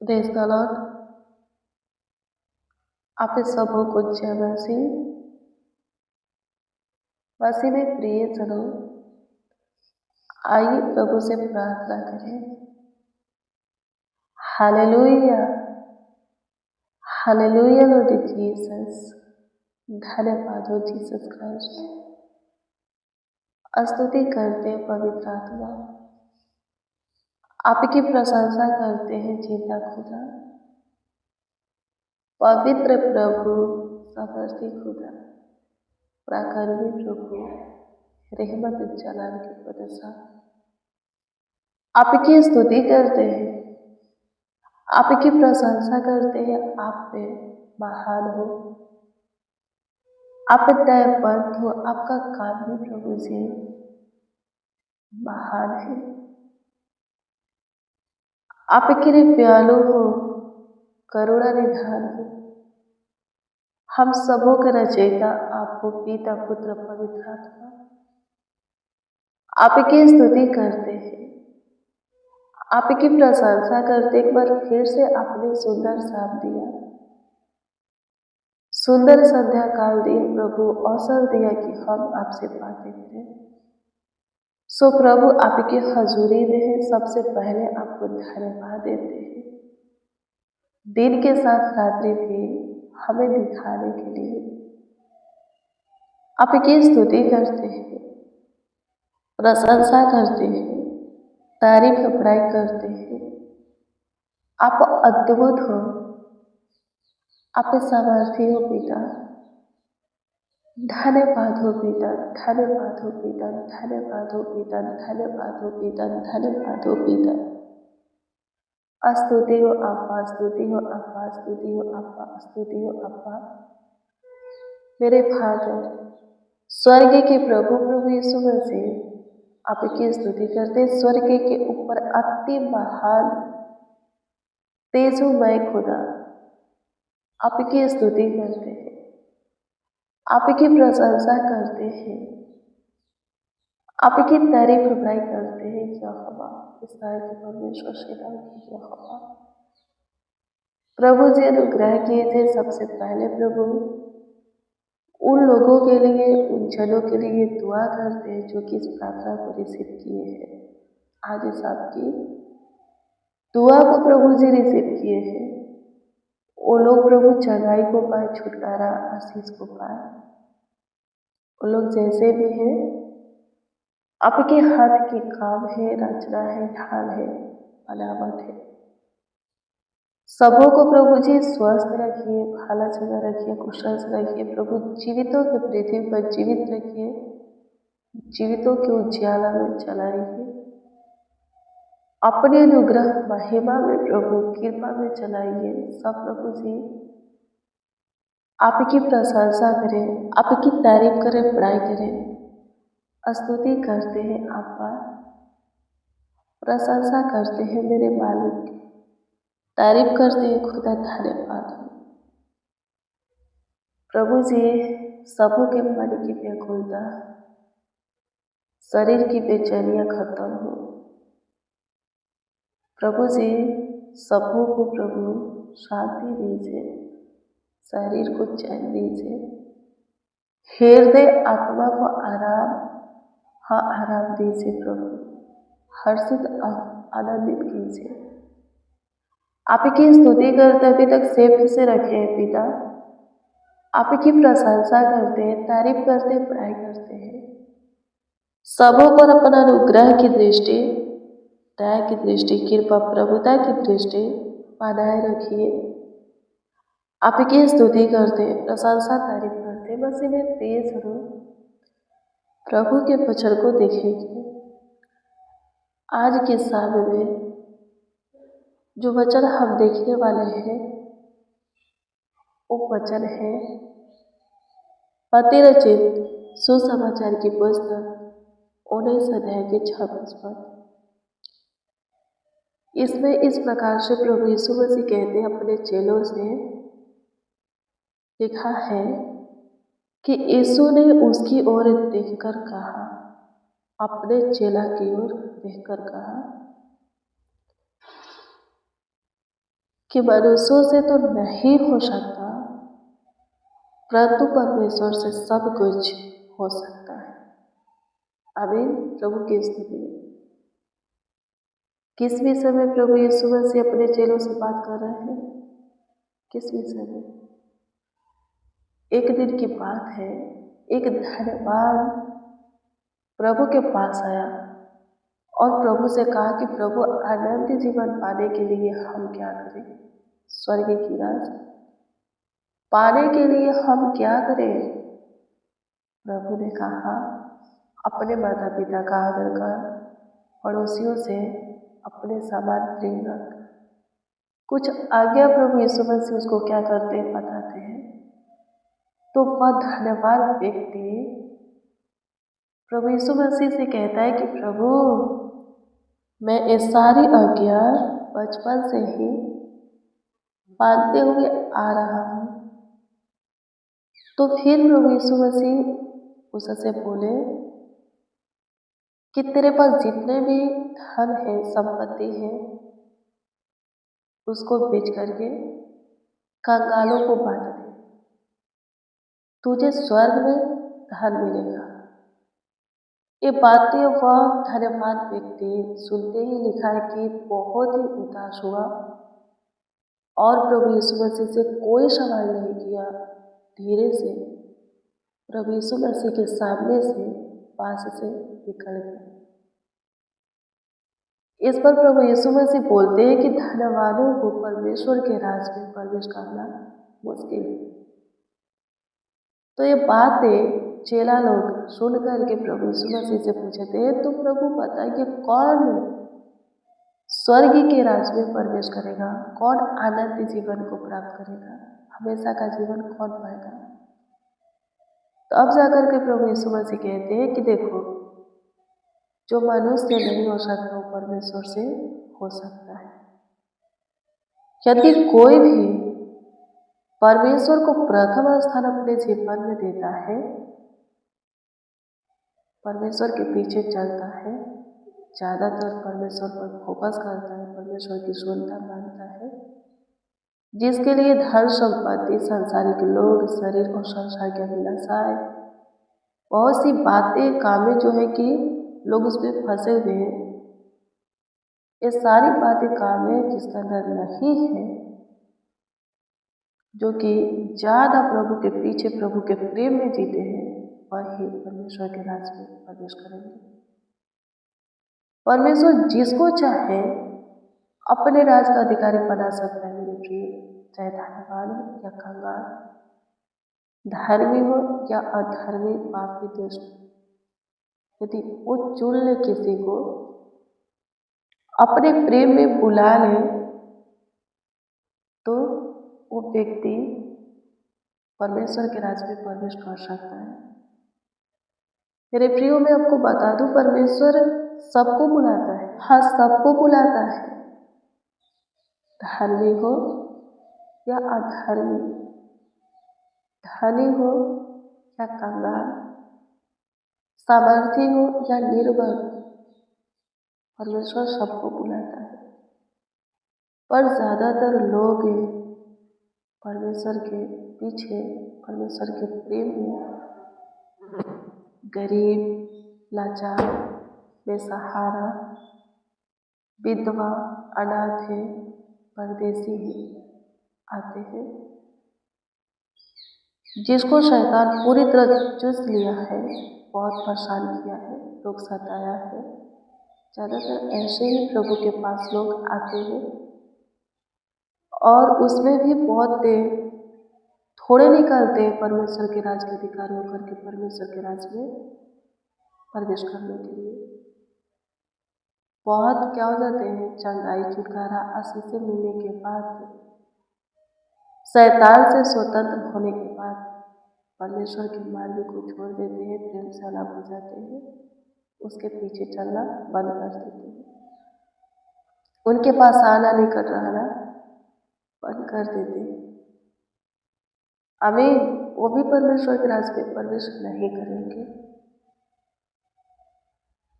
Praise the Lord. आप सबों को जय मसीह। मसीह में प्रियजनों, आइए प्रभु से प्रार्थना करें। Hallelujah, hallelujah Lord Jesus. धन्यवाद हो जीसस क्राइस्ट। स्तुति करते हैं पवित्र आत्मा, आपकी प्रशंसा करते हैं जीता खुदा, पवित्र प्रभु, समर्थी खुदा, पराक्रमी प्रभु, रहमत जलाल की प्रशंसा। आपकी स्तुति करते हैं, आपकी प्रशंसा करते हैं। आप पे महान हो, आप दयावंत हो, आपका काम भी प्रभु जी महान है। आपके कृपालु हो, करुणा निधान हो। हम सबों का रचयिता आपको पिता पुत्र पवित्र आत्मा आपकी स्तुति करते हैं, आपकी प्रशंसा करते। एक बार फिर से आपने सुंदर शाम दिया, सुंदर संध्या काल दिया प्रभु, अवसर दिया कि हम आपसे बातें करें। सो प्रभु आपकी हजूरी में है, सबसे पहले आपको धन्यवाद देते हैं, दिन के साथ रात्रि भी हमें दिखाने के लिए। आपकी स्तुति करते हैं, प्रशंसा करते हैं, तारीफ बड़ाई करते हैं। आप अद्भुत हो, आप सामर्थी हो पिता। धन्यवाद हो पिता, धन्यवाद हो पिता, धन्यवाद हो पिता, धन्यवाद हो पिता, धन्यवाद हो पिता। स्तुति हो आपा, स्तुति हो आपा, स्तुति हो आपा, स्तुति हो आपा। मेरे फादर स्वर्ग के प्रभु प्रभु यीशु मसीह, आपकी स्तुति करते। स्वर्ग के ऊपर अति महान तेजोमय खुदा, आपकी स्तुति करते हैं, आपकी प्रशंसा करते हैं, आपकी तारीफ बड़ाई करते हैं। यहोवा इस्राएल के परमेश्वर सेनाओं की यहोवा। प्रभु जी अनुग्रह कीजिए सबसे पहले प्रभु उन लोगों के लिए, उन जनों के लिए दुआ करते हैं जो कि इस प्रार्थना को रिसीव किए हैं। आज इस आपकी दुआ को प्रभु जी रिसीव किए हैं, वो लोग प्रभु चंगाई को पाए, छुटकारा आशीष को पाए। वो लोग जैसे भी हैं, आपके हाथ की काम है, रचना है, ढाल है, बनावट है। सबों को प्रभु जी स्वस्थ रखिए, भाला जगह रखिए, कुशल से रखिए प्रभु। जीवितों के पृथ्वी पर जीवित रखिए, जीवितों के उज्याला में चलाइए। अपने अनुग्रह महिमा में प्रभु कृपा में चलाइए। सब प्रभु जी आपकी प्रशंसा करें, आपकी तारीफ करें, बड़ाई करें, स्तुति करते हैं आपका, प्रशंसा करते हैं मेरे मालिक, तारीफ करते हैं खुदा। धन्यवाद प्रभु जी। सबों के मन की व्याकुलता, शरीर की बेचैनियां खत्म हो प्रभु जी। सबों को प्रभु शांति दीजिए, शरीर को चैन दीजिए, हृदय आत्मा को आराम, हाँ आराम दीजिए प्रभु। हर्षित आनंदित कीजिए। आपकी स्तुति करते अभी तक सेफ से रखे हैं पिता, आपकी प्रशंसा करते हैं, तारीफ करते हैं, बड़ाई करते हैं। सबों पर अपना अनुग्रह की दृष्टि, दया की दृष्टि, कृपा प्रभुता की दृष्टि बनाए रखिए। आपकी स्तुति करते हैं, प्रशंसा तारीफ करते हैं। बस इन्हें तेज हो प्रभु के वचन को देखेंगे। आज के शाम में जो वचन हम देखने वाले हैं वो वचन है मत्ती रचित सुसमाचार की पुस्तक 19 अध्याय के 26 पद। इसमें इस प्रकार से प्रभु यीशु मसीह कहते हैं अपने चेलों से, लिखा है कि यीशु ने उसकी ओर देखकर कहा, अपने चेला की ओर देखकर कहा, कि मनुष्यों से तो नहीं हो सकता, परंतु परमेश्वर से सब कुछ हो सकता है। आमीन। प्रभु की स्तुति। किस विषय में प्रभु यीशु मसीह अपने चेलों से बात कर रहे हैं? किस विषय में? एक दिन की बात है, एक धनवान प्रभु के पास आया और प्रभु से कहा कि प्रभु, अनंत जीवन पाने के लिए हम क्या करें? स्वर्ग की राज पाने के लिए हम क्या करें? प्रभु ने कहा, अपने माता पिता का आदर कर, पड़ोसियों से अपने समान प्रेम रख। कुछ आज्ञा प्रभु यीशु मसीह उसको क्या करते हैं बताते हैं। तो वह धनवान व्यक्ति प्रभु यीशु मसीह से कहता है कि प्रभु, मैं ये सारी आज्ञा बचपन से ही मानते हुए आ रहा हूँ। तो फिर प्रभु यीशु मसीह उससे बोले कि तेरे पास जितने भी धन है, संपत्ति है, उसको बेच करके कंगालों को बांट दे, तुझे स्वर्ग में धन मिलेगा। ये बातें वह धनवान व्यक्ति सुनते ही लिखा है कि बहुत ही उदास हुआ और प्रभु यीशु मसीह से कोई सवाल नहीं किया। धीरे से प्रभु यीशु मसीह के सामने से पास से निकल गया। इस पर प्रभु यीशु मसीह बोलते हैं कि धनवानों को परमेश्वर के राज में प्रवेश करना मुश्किल है। तो ये बातें चेला लोग सुन करके प्रभु यीशु मसीह से पूछते हैं, तो प्रभु बताइए कौन स्वर्ग के राज में प्रवेश करेगा? कौन अनंत जीवन को प्राप्त करेगा? हमेशा का जीवन कौन पाएगा? तो अब जाकर के प्रभु यीशु मसीह कहते हैं कि देखो, जो मनुष्य नहीं हो सकता वो परमेश्वर से हो सकता है। यदि कोई भी परमेश्वर को प्रथम स्थान अपने जीवन में देता है, परमेश्वर के पीछे चलता है, ज़्यादातर परमेश्वर पर फोकस करता है, परमेश्वर की सुनता मानता है, जिसके लिए धन संपत्ति, सांसारिक लोग, शरीर और संसार की अभिलाषाएं, बहुत सी बातें, कामें जो है कि लोग उसमें फंसे हुए हैं, ये सारी बातें, कामें जिसके अंदर नहीं है, जो कि ज़्यादा प्रभु के पीछे, प्रभु के प्रेम में जीते हैं, वही परमेश्वर के राज में प्रवेश करेंगे। परमेश्वर जिसको चाहे अपने राज का अधिकारी बना सकता है मेरे प्रिय, चाहे धनवान हो या कंगाल, धर्मी हो या अधर्मी, पापी, दुष्ट। यदि वो चुन ले किसी को, अपने प्रेम में बुला ले, तो वो व्यक्ति परमेश्वर के राज में प्रवेश कर सकता है। मेरे प्रियो, मैं आपको बता दूं, परमेश्वर सबको बुलाता है। हाँ, सबको बुलाता है, धर्मी हो या अधर्मी, धनी हो या कंगाल, सामर्थी हो या निर्बल, परमेश्वर सबको बुलाता है। पर ज़्यादातर लोग परमेश्वर के पीछे, परमेश्वर के प्रेम में गरीब, लाचार, बेसहारा, विधवा, अनाथ है, परदेसी ही आते हैं, जिसको शैतान पूरी तरह चूस लिया है, बहुत परेशान किया है, लोग सताया है। ज़्यादातर ऐसे ही प्रभु के पास लोग आते हैं और उसमें भी बहुत थोड़े निकलते हैं परमेश्वर के राज के अधिकारी होकर के परमेश्वर के राज में प्रवेश करने के लिए। बहुत क्या हो जाते हैं, चंगाई, छुटकारा, आशीष से मिलने के बाद, शैतान से स्वतंत्र होने के बाद परमेश्वर के मार्ग को छोड़ देते हैं, प्रेम से अलग हो जाते हैं, उसके पीछे चलना बंद कर देते हैं, उनके पास आना, निकट रहना बंद कर देते हैं। अभी वो भी परमेश्वर के राज में प्रवेश नहीं करेंगे।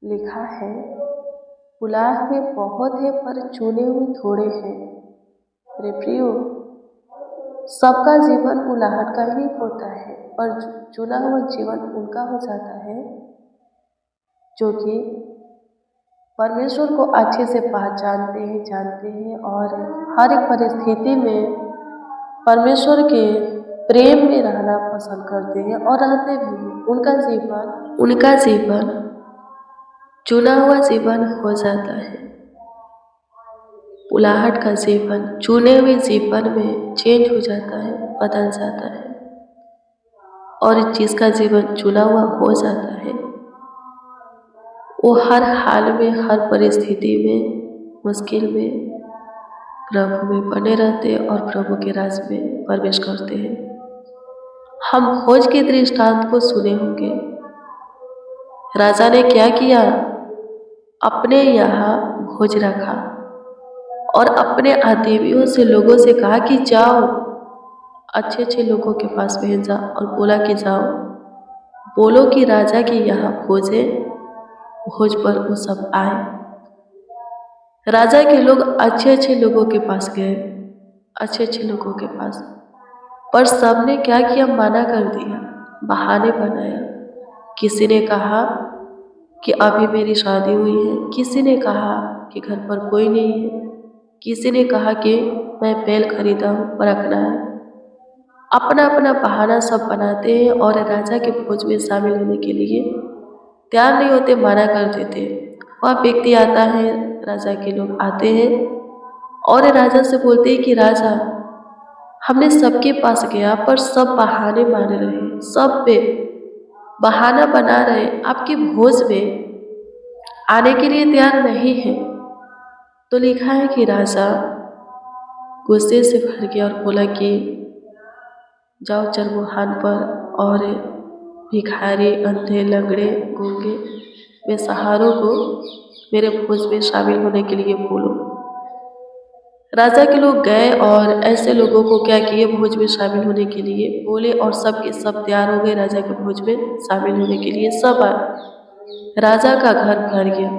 लिखा है, बुलाए हुए बहुत है पर चुने हुए थोड़े हैं। मेरे प्रियो, सबका जीवन बुलाहट का ही होता है, पर चुना हुआ जीवन उनका हो जाता है जो कि परमेश्वर को अच्छे से पहचानते हैं, जानते हैं और हर एक परिस्थिति में परमेश्वर के प्रेम में रहना पसंद करते हैं और रहते भी हैं। उनका जीवन चुना हुआ जीवन हो जाता है। बुलाहट का जीवन चुने हुए जीवन में चेंज हो जाता है, बदल जाता है। और जिसका जीवन चुना हुआ हो जाता है वो हर हाल में, हर परिस्थिति में, मुश्किल में प्रभु में बने रहते हैं और प्रभु के राज में प्रवेश करते हैं। हम भोज के दृष्टांत को सुने होंगे। राजा ने क्या किया? अपने यहाँ भोज रखा और अपने आदमियों से, लोगों से कहा कि जाओ, अच्छे अच्छे लोगों के पास भेजा और बोला कि जाओ, बोलो कि राजा के यहाँ भोज है, भोज पर वो सब आए। राजा के लोग अच्छे अच्छे लोगों के पास गए, अच्छे अच्छे लोगों के पास, पर सबने क्या किया? मना कर दिया, बहाने बनाया। किसी ने कहा कि अभी मेरी शादी हुई है, किसी ने कहा कि घर पर कोई नहीं है, किसी ने कहा कि मैं बैल खरीदा हूँ पर रखना है। अपना अपना बहाना सब बनाते हैं और राजा के भोज में शामिल होने के लिए तैयार नहीं होते, मना कर देते। वह व्यक्ति आता है, राजा के लोग आते हैं और राजा से बोलते हैं कि राजा, हमने सबके पास गया पर सब बहाने मार रहे, सब पे बहाना बना रहे, आपके भोज में आने के लिए तैयार नहीं है। तो लिखा है कि राजा गुस्से से भर गया और बोला कि जाओ चरमुहान पर और भिखारी, अंधे, लंगड़े, गूंगे, बेसहारों को मेरे भोज में शामिल होने के लिए बोलो। राजा के लोग गए और ऐसे लोगों को क्या किए? भोज में शामिल होने के लिए बोले और सब के सब तैयार हो गए राजा के भोज में शामिल होने के लिए। सब आए, राजा का घर भर गया।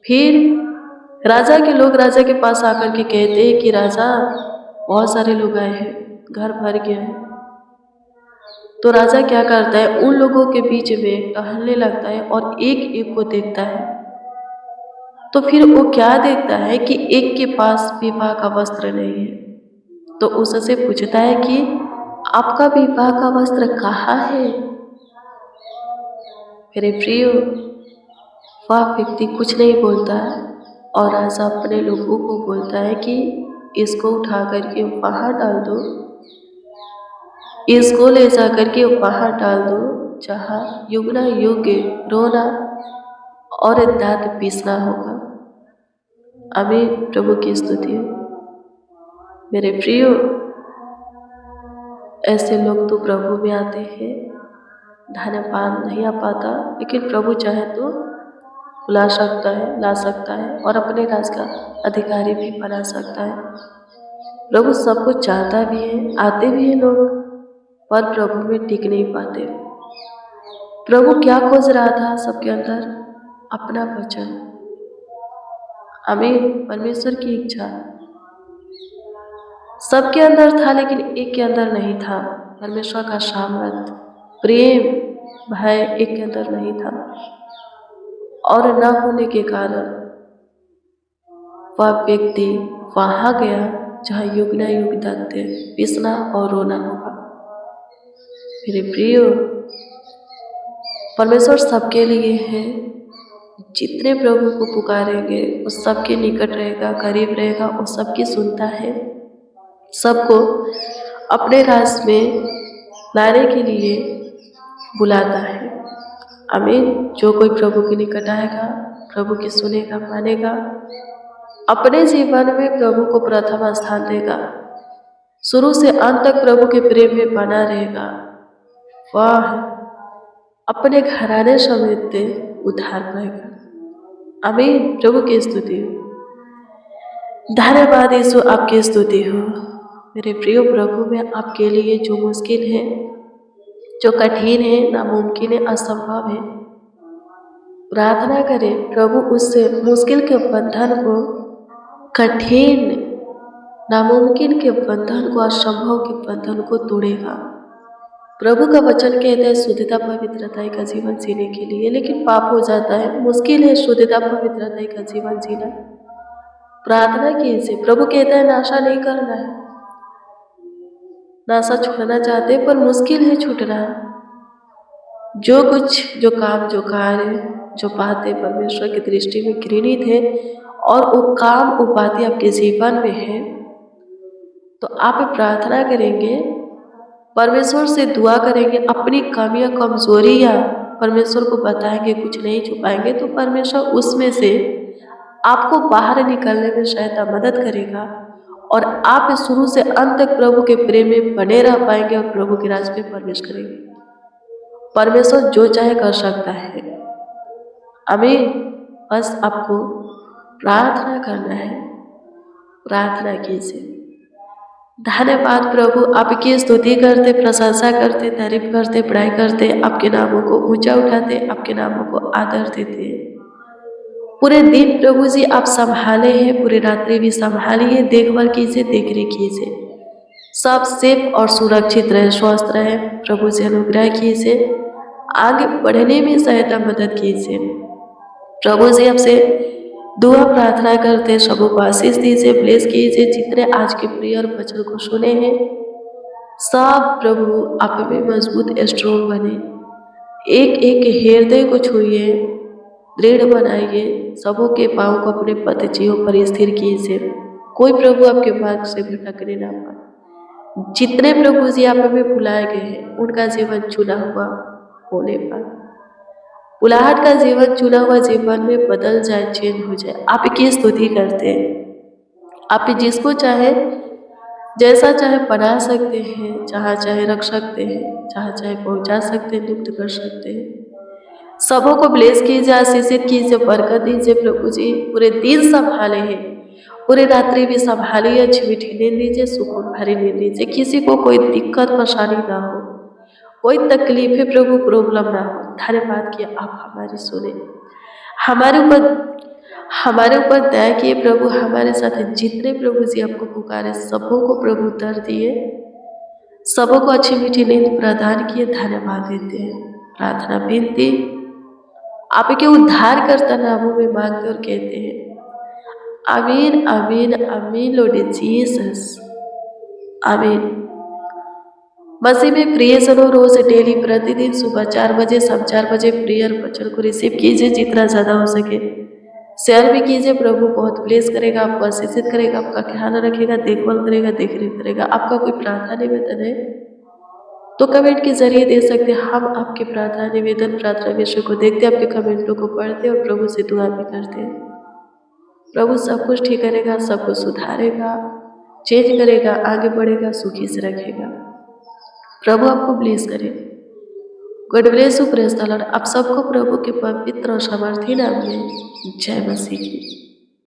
फिर राजा के लोग राजा के पास आकर के कहते हैं कि राजा, बहुत सारे लोग आए हैं, घर भर गया है। तो राजा क्या करता है? उन लोगों के बीच में टहलने लगता है और एक एक को देखता है। तो फिर वो क्या देखता है कि एक के पास विवाह का वस्त्र नहीं है, तो उससे पूछता है कि आपका विवाह का वस्त्र कहाँ है? मेरे प्रियो, वह व्यक्ति कुछ नहीं बोलता है और राजा अपने लोगों को बोलता है कि इसको उठा करके वहाँ डाल दो, इसको ले जा करके वहाँ डाल दो जहाँ युगना युग रोना और दांत पीसना होगा। अभी प्रभु की स्तुति हो। मेरे प्रियो, ऐसे लोग तो प्रभु में आते हैं, धन्यवाद नहीं आ पाता, लेकिन प्रभु चाहे तो बुला सकता है, ला सकता है और अपने राज का अधिकारी भी बना सकता है। प्रभु सब कुछ चाहता भी है, आते भी हैं लोग, पर प्रभु में टिक नहीं पाते। प्रभु क्या खोज रहा था सबके अंदर? अपना वचन। आमीन। परमेश्वर की इच्छा सबके अंदर था, लेकिन एक के अंदर नहीं था। परमेश्वर का सामर्थ्य, प्रेम, भय एक के अंदर नहीं था और न होने के कारण वह व्यक्ति वहाँ गया जहाँ युग न युग दांत पीसना और रोना होगा। मेरे प्रियो, परमेश्वर सबके लिए है। जितने प्रभु को पुकारेंगे वो सबके निकट रहेगा, करीब रहेगा, वो सबकी सुनता है, सबको अपने राज में लाने के लिए बुलाता है। आमीन। जो कोई प्रभु के निकट आएगा, प्रभु की सुनेगा, मानेगा, अपने जीवन में प्रभु को प्रथम स्थान देगा, शुरू से अंत तक प्रभु के प्रेम में बना रहेगा, वह अपने घराने समेत उद्धार पाएगा। आमीन। प्रभु की स्तुति हो। धन्यवाद यीशु, आपकी स्तुति हो। मेरे प्रिय प्रभु में आपके लिए जो मुश्किल है, जो कठिन है, नामुमकिन है, असंभव है, प्रार्थना करें प्रभु उससे मुश्किल के बंधन को, कठिन नामुमकिन के बंधन को, असंभव के बंधन को तोड़ेगा। प्रभु का वचन कहता है शुद्धता पवित्रता का जीवन जीने के लिए, लेकिन पाप हो जाता है, मुश्किल है शुद्धता पवित्रता का जीवन जीना। प्रार्थना कीजिए। प्रभु कहता है नाशा नहीं करना है, नाशा छोड़ना चाहते पर मुश्किल है छूटना। जो कुछ, जो काम, जो कार्य, जो बातें परमेश्वर की दृष्टि में घृणित है और वो काम, वो बातें आपके जीवन में है, तो आप प्रार्थना करेंगे, परमेश्वर से दुआ करेंगे, अपनी कमियां कमजोरियां परमेश्वर को बताएंगे, कुछ नहीं छुपाएंगे, तो परमेश्वर उसमें से आपको बाहर निकलने में सहायता मदद करेगा और आप शुरू से अंत तक प्रभु के प्रेम में बने रह पाएंगे और प्रभु के राज में प्रवेश करेंगे। परमेश्वर जो चाहे कर सकता है। आमीन। बस आपको प्रार्थना करना है, प्रार्थना कीजिए। धन्यवाद प्रभु, आपकी स्तुति करते, प्रशंसा करते, तारीफ करते, बड़ाई करते, आपके नामों को ऊंचा उठाते, आपके नामों को आदर देते। पूरे दिन प्रभु जी आप संभाले हैं, पूरी रात्रि भी संभालिए, देखभाल कीजिए, देखरेख कीजिए, सब सेफ और सुरक्षित रहे, स्वस्थ रहे। प्रभु से अनुग्रह कीजिए, आगे बढ़ने में सहायता मदद कीजिए। प्रभु जी आपसे दुआ प्रार्थना करते, सबों को आशीष दीजिए, ब्लेस कीजिए। जितने आज के प्रिय और वचन को सुने हैं, सब प्रभु आप में मजबूत स्ट्रोंग बने, एक एक हृदय को छुइए, दृढ़ बनाइए, सबों के पाँव को अपने पदचियों पर स्थिर कीजिए, कोई प्रभु आपके मार्ग से भटकने ना पाए। जितने प्रभु जी आप में बुलाए गए हैं, उनका जीवन चुना हुआ होने पर बुलाहट का जीवन, चुना हुआ जीवन में बदल जाए, चेंज हो जाए। आपकी स्तुति करते हैं, आप जिसको चाहे जैसा चाहे बना सकते हैं, जहाँ चाहे रख सकते हैं, जहाँ चाहे पहुँचा सकते हैं, मुक्त कर सकते हैं। सबों को ब्लेस कीजिए, आशीषित कीजिए, बरकत दीजिए। प्रभु जी पूरे दिन संभाले हैं, पूरी रात्रि भी संभालिए, अच्छी मीठी नींद दीजिए, सुकून भरी नींद दीजिए। किसी को कोई दिक्कत परेशानी ना हो, कोई तकलीफ है प्रभु, प्रॉब्लम ना हो। धन्यवाद कि आप हमारी सुने, हमारे ऊपर दया किए प्रभु। हमारे साथ जितने प्रभु जी आपको पुकारे, सबों को प्रभु उत्तर दिए, सबों को अच्छी मीठी नींद प्रदान किए। धन्यवाद देते हैं। प्रार्थना विनती आपके उद्धार करता नामों में मांगते और कहते हैं आमीन, आमीन, आमीन। लॉर्ड जीसस, आमीन। मसीह में प्रिय जनों, रोज डेली प्रतिदिन सुबह 4 बजे, सब 4 बजे प्रेयर वचन को रिसीव कीजिए, जितना ज़्यादा हो सके शेयर भी कीजिए। प्रभु बहुत ब्लेस करेगा, आपको आशीषित करेगा, आपका ख्याल रखेगा, देखभाल करेगा, देखरेख करेगा। आपका कोई प्रार्थना निवेदन है तो कमेंट के जरिए दे सकते हैं। हम आपके प्रार्थना निवेदन, प्रार्थना विषय को देखते, आपके कमेंटों को पढ़ते और प्रभु से दुआ भी करते हैं। प्रभु सब कुछ ठीक करेगा, सब कुछ सुधारेगा, चेंज करेगा, आगे बढ़ेगा, सुखी से रखेगा। प्रभु आपको ब्लेस करे। God bless you, praise the Lord. आप सबको प्रभु के पवित्र और सामर्थी नाम में जय मसीह की।